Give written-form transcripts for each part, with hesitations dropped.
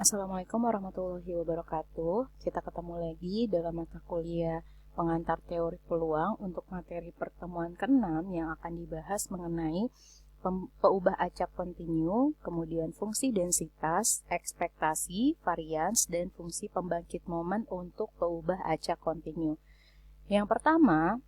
Assalamualaikum warahmatullahi wabarakatuh. Kita ketemu lagi dalam mata kuliah pengantar teori peluang untuk materi pertemuan ke-6 yang akan dibahas mengenai peubah acak kontinu, kemudian fungsi densitas, ekspektasi, varians, dan fungsi pembangkit momen untuk peubah acak kontinu. Yang pertama,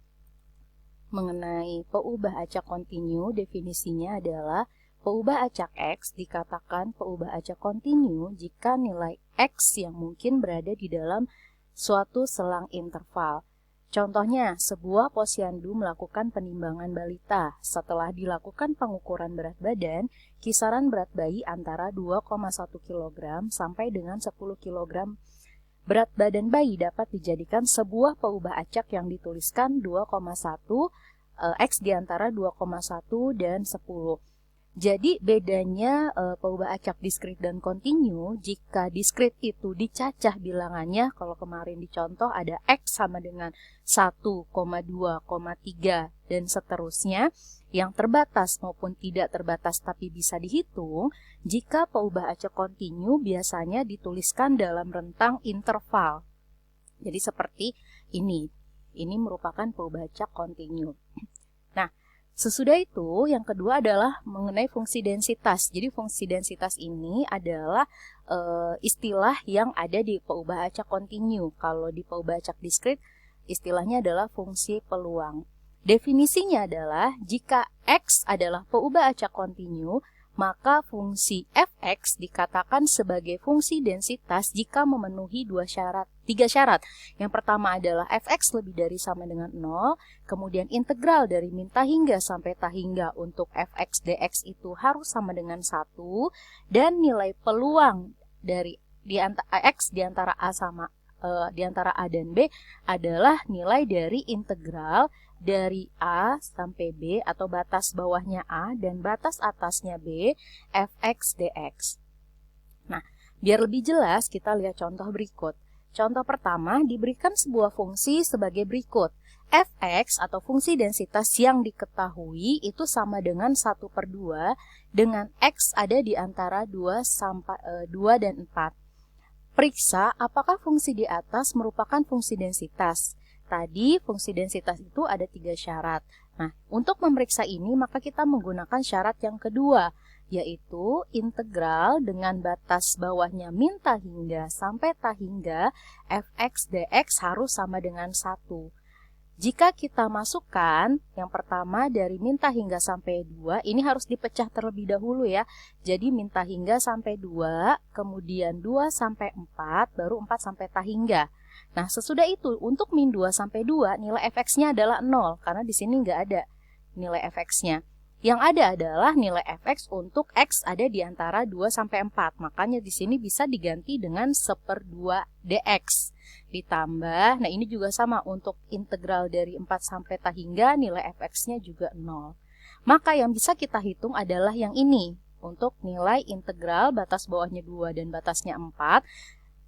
mengenai peubah acak kontinu, definisinya adalah peubah acak X dikatakan peubah acak kontinu jika nilai X yang mungkin berada di dalam suatu selang interval. Contohnya, sebuah posyandu melakukan penimbangan balita. Setelah dilakukan pengukuran berat badan, kisaran berat bayi antara 2,1 kg sampai dengan 10 kg. Berat badan bayi dapat dijadikan sebuah peubah acak yang dituliskan 2,1 X di antara 2,1 dan 10. Jadi bedanya peubah acak diskrit dan kontinu, jika diskrit itu dicacah bilangannya, kalau kemarin dicontoh ada X sama dengan 1,2,3 dan seterusnya, yang terbatas maupun tidak terbatas tapi bisa dihitung. Jika peubah acak kontinu biasanya dituliskan dalam rentang interval. Jadi seperti ini merupakan peubah acak kontinu. Nah, sesudah itu, yang kedua adalah mengenai fungsi densitas. Jadi fungsi densitas ini adalah istilah yang ada di peubah acak kontinu. Kalau di peubah acak diskrit, istilahnya adalah fungsi peluang. Definisinya adalah jika X adalah peubah acak kontinu, maka fungsi fx dikatakan sebagai fungsi densitas jika memenuhi tiga syarat. Yang pertama adalah fx lebih dari sama dengan 0, kemudian integral dari min tahingga sampai tahingga untuk fx dx itu harus sama dengan 1, dan nilai peluang dari x di antara A dan B adalah nilai dari integral dari A sampai B atau batas bawahnya A dan batas atasnya B fx dx. Nah, biar lebih jelas kita lihat contoh berikut. Contoh pertama, diberikan sebuah fungsi sebagai berikut. Fx atau fungsi densitas yang diketahui itu sama dengan 1/2 dengan X ada di antara 2 dan 4. Periksa apakah fungsi di atas merupakan fungsi densitas. Tadi fungsi densitas itu ada 3 syarat. Nah, untuk memeriksa ini maka kita menggunakan syarat yang kedua, yaitu integral dengan batas bawahnya min tahingga sampai tahingga fx dx harus sama dengan 1. Jika kita masukkan yang pertama dari min tahingga sampai 2, ini harus dipecah terlebih dahulu ya. Jadi min tahingga sampai 2, kemudian 2 sampai 4, baru 4 sampai tahingga. Nah, sesudah itu untuk min 2 sampai 2 nilai fx-nya adalah 0 karena di sini nggak ada nilai fx-nya. Yang ada adalah nilai fx untuk x ada di antara 2 sampai 4. Makanya di sini bisa diganti dengan 1/2 dx. Ditambah, nah ini juga sama untuk integral dari 4 sampai tahingga nilai fx-nya juga 0. Maka yang bisa kita hitung adalah yang ini. Untuk nilai integral batas bawahnya 2 dan batasnya 4,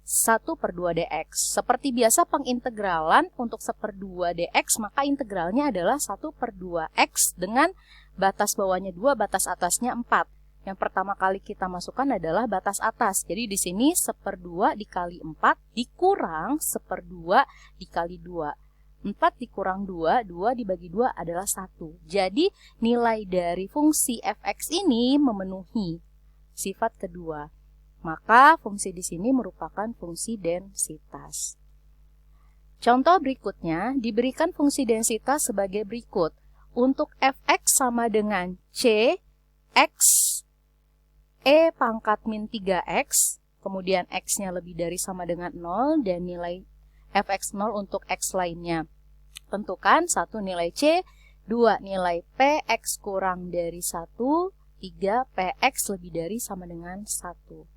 1/2 dx. Seperti biasa pengintegralan untuk 1/2 dx, maka integralnya adalah 1/2 x dengan batas bawahnya 2, batas atasnya 4. Yang pertama kali kita masukkan adalah batas atas. Jadi di sini 1/2 dikali 4 dikurang 1/2 dikali 2. 4 dikurang 2, 2 dibagi 2 adalah 1. Jadi nilai dari fungsi fx ini memenuhi sifat kedua. Maka fungsi di sini merupakan fungsi densitas. Contoh berikutnya, diberikan fungsi densitas sebagai berikut. Untuk fx sama dengan c, x, e pangkat min 3x, kemudian x-nya lebih dari sama dengan 0, dan nilai fx 0 untuk x lainnya. Tentukan 1 nilai c, 2 nilai p, x kurang dari 1, 3 px lebih dari sama dengan 1.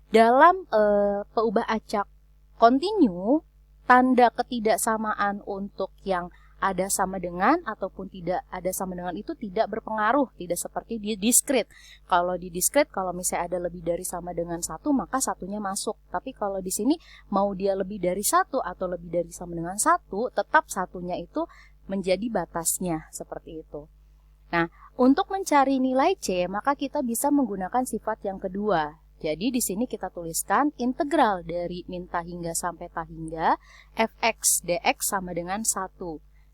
Dalam peubah acak kontinu, tanda ketidaksamaan untuk yang ada sama dengan ataupun tidak ada sama dengan itu tidak berpengaruh, tidak seperti di diskrit. Kalau di diskrit, kalau misalnya ada lebih dari sama dengan 1, maka satunya masuk. Tapi kalau di sini mau dia lebih dari 1 atau lebih dari sama dengan 1, tetap satunya itu menjadi batasnya, seperti itu. Nah, untuk mencari nilai C, maka kita bisa menggunakan sifat yang kedua, Jadi di sini kita tuliskan integral dari min tahingga sampai tahingga fx dx sama dengan 1.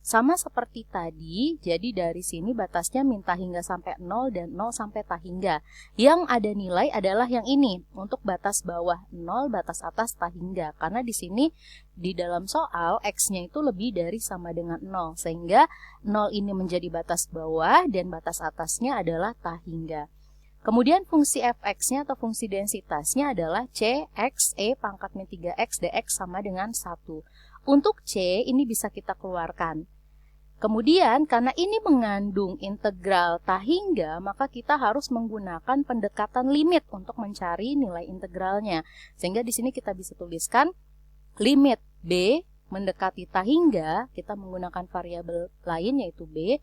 Sama seperti tadi, jadi dari sini batasnya min tahingga sampai 0 dan 0 sampai tahingga. Yang ada nilai adalah yang ini, untuk batas bawah 0, batas atas tahingga. Karena di sini di dalam soal x-nya itu lebih dari sama dengan 0, sehingga 0 ini menjadi batas bawah dan batas atasnya adalah tahingga. Kemudian fungsi fx-nya atau fungsi densitasnya adalah c x e pangkat min 3x dx sama dengan 1. Untuk c ini bisa kita keluarkan. Kemudian karena ini mengandung integral tahingga, maka kita harus menggunakan pendekatan limit untuk mencari nilai integralnya. Sehingga di sini kita bisa tuliskan limit b mendekati tahingga, kita menggunakan variabel lain yaitu b.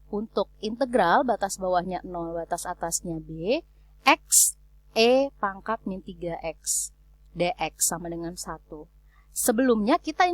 Untuk integral batas bawahnya 0, batas atasnya b, x e pangkat min 3x dx sama dengan 1. Sebelumnya kita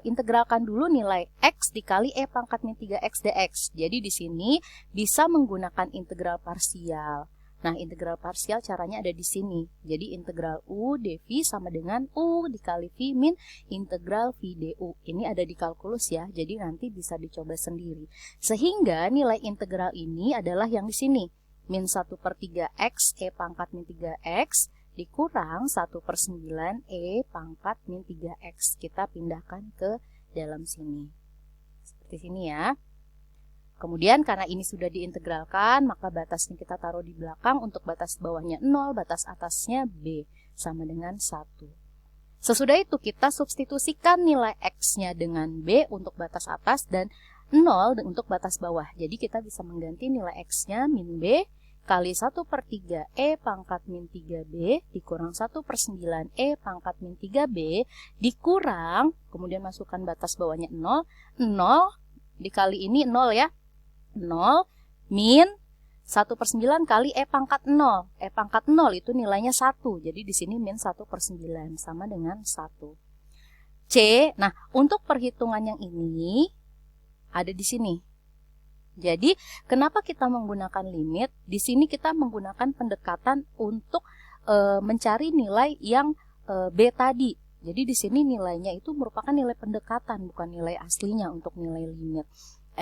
integralkan dulu nilai x dikali e pangkat min 3x dx. Jadi di sini bisa menggunakan integral parsial. Nah, integral parsial caranya ada di sini. Jadi integral u dv sama dengan u dikali v min integral v du. Ini ada di kalkulus ya, jadi nanti bisa dicoba sendiri. Sehingga nilai integral ini adalah yang di sini. Min 1/3x e pangkat min 3x dikurang 1/9 e pangkat min 3x. Kita pindahkan ke dalam sini. Seperti sini ya. Kemudian karena ini sudah diintegralkan, maka batasnya kita taruh di belakang. Untuk batas bawahnya 0, batas atasnya b sama dengan 1. Sesudah itu kita substitusikan nilai x-nya dengan b untuk batas atas dan 0 untuk batas bawah. Jadi kita bisa mengganti nilai x-nya min b kali 1/3 e pangkat min 3b dikurang 1/9 e pangkat min 3b dikurang, kemudian masukkan batas bawahnya 0, 0 dikali ini 0 ya. 0 min 1/9 kali E pangkat 0. E pangkat 0 itu nilainya 1. Jadi di sini min 1/9 sama dengan 1. C, nah untuk perhitungan yang ini ada di sini. Jadi kenapa kita menggunakan limit? Di sini kita menggunakan pendekatan untuk mencari nilai yang B tadi. Jadi di sini nilainya itu merupakan nilai pendekatan, bukan nilai aslinya untuk nilai limit.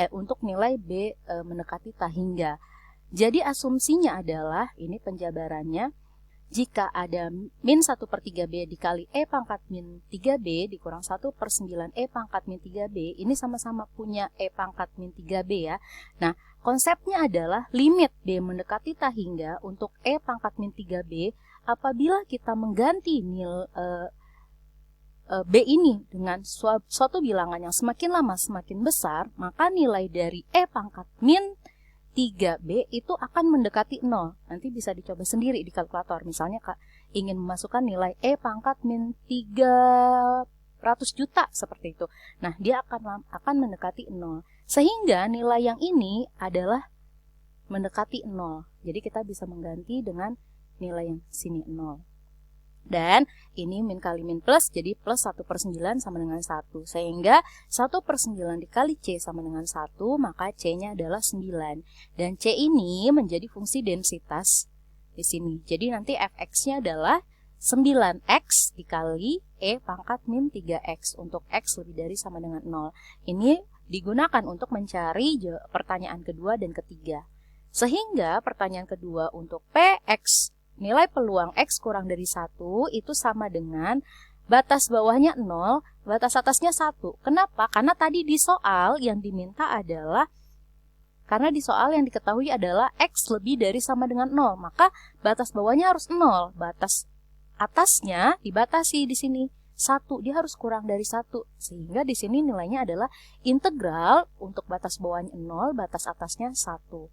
Untuk nilai B mendekati tahingga. Jadi asumsinya adalah, ini penjabarannya, jika ada min 1/3b dikali E pangkat min 3b dikurang 1/9 E pangkat min 3b, ini sama-sama punya E pangkat min 3b ya. Nah, konsepnya adalah limit B mendekati tahingga untuk E pangkat min 3b apabila kita mengganti nilai B ini dengan suatu bilangan yang semakin lama semakin besar, maka nilai dari E pangkat min 3B itu akan mendekati 0. Nanti bisa dicoba sendiri di kalkulator. Misalnya Kak ingin memasukkan nilai E pangkat min 300 juta seperti itu. Nah, dia akan mendekati 0. Sehingga nilai yang ini adalah mendekati 0. Jadi kita bisa mengganti dengan nilai yang sini 0. Dan ini min kali min plus, jadi plus 1/9 sama dengan 1. Sehingga 1/9 dikali C sama dengan 1, maka C-nya adalah 9. Dan C ini menjadi fungsi densitas di sini. Jadi nanti fx-nya adalah 9x dikali E pangkat min 3x. Untuk x lebih dari sama dengan 0. Ini digunakan untuk mencari pertanyaan kedua dan ketiga. Sehingga pertanyaan kedua untuk Px, nilai peluang X kurang dari 1 itu sama dengan batas bawahnya 0, batas atasnya 1. Kenapa? Karena tadi di soal yang diminta adalah, karena di soal yang diketahui adalah X lebih dari sama dengan 0, maka batas bawahnya harus 0. Batas atasnya dibatasi di sini 1, dia harus kurang dari 1. Sehingga di sini nilainya adalah integral untuk batas bawahnya 0, batas atasnya 1.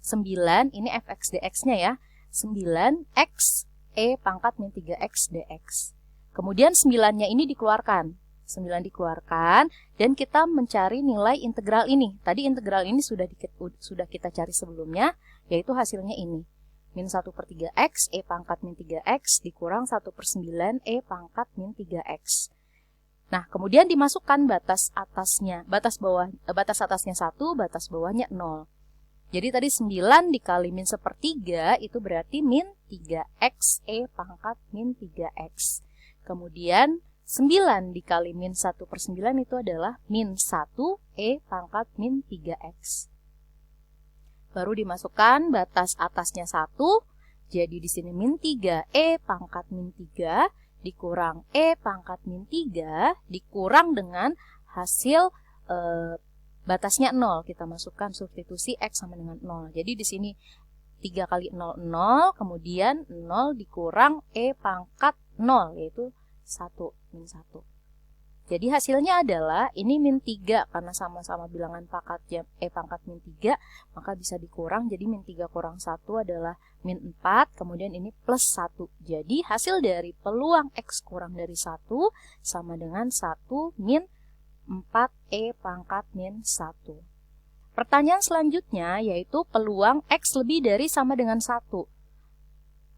9, ini fx dx-nya ya. 9x E pangkat min 3x dx. Kemudian 9-nya ini dikeluarkan. 9 dikeluarkan dan kita mencari nilai integral ini. Tadi integral ini sudah kita cari sebelumnya, yaitu hasilnya ini. Min 1/3x E pangkat min 3x dikurang 1/9 E pangkat min 3x. Nah, kemudian dimasukkan batas atasnya. Batas atasnya 1, batas bawahnya 0. Jadi tadi 9 dikali min sepertiga itu berarti min 3x E pangkat min 3x. Kemudian 9 dikali min 1/9 itu adalah min 1 E pangkat min 3x. Baru dimasukkan batas atasnya 1. Jadi di sini min 3 E pangkat min 3 dikurang E pangkat min 3 dikurang dengan hasil batasnya 0, kita masukkan substitusi X sama dengan 0. Jadi di sini 3 kali 0, 0, kemudian 0 dikurang E pangkat 0, yaitu 1, min 1. Jadi hasilnya adalah ini min 3, karena sama-sama bilangan pangkatnya E pangkat min 3, maka bisa dikurang, jadi min 3 kurang 1 adalah min 4, kemudian ini plus 1. Jadi hasil dari peluang X kurang dari 1 sama dengan 1 min 4 E pangkat min 1. Pertanyaan selanjutnya yaitu peluang X lebih dari sama dengan 1.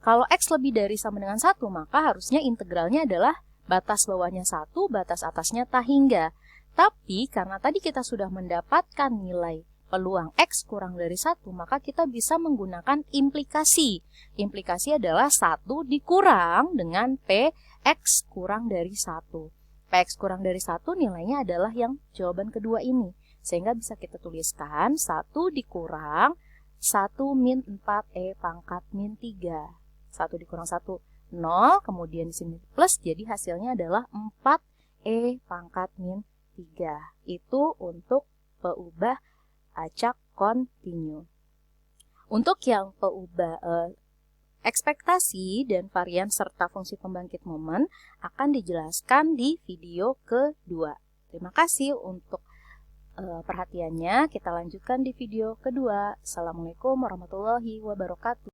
Kalau X lebih dari sama dengan 1, maka harusnya integralnya adalah batas bawahnya 1, batas atasnya tak hingga. Tapi karena tadi kita sudah mendapatkan nilai peluang X kurang dari 1, maka kita bisa menggunakan implikasi. Implikasi adalah 1 dikurang dengan PX kurang dari 1. PX kurang dari 1 nilainya adalah yang jawaban kedua ini. Sehingga bisa kita tuliskan 1 dikurang 1 min 4 E pangkat min 3. 1 dikurang 1, 0. Kemudian di sini plus, jadi hasilnya adalah 4 E pangkat min 3. Itu untuk peubah acak kontinu. Untuk yang peubah ekspektasi dan varian serta fungsi pembangkit momen akan dijelaskan di video kedua. Terima kasih untuk perhatiannya. Kita lanjutkan di video kedua. Assalamualaikum warahmatullahi wabarakatuh.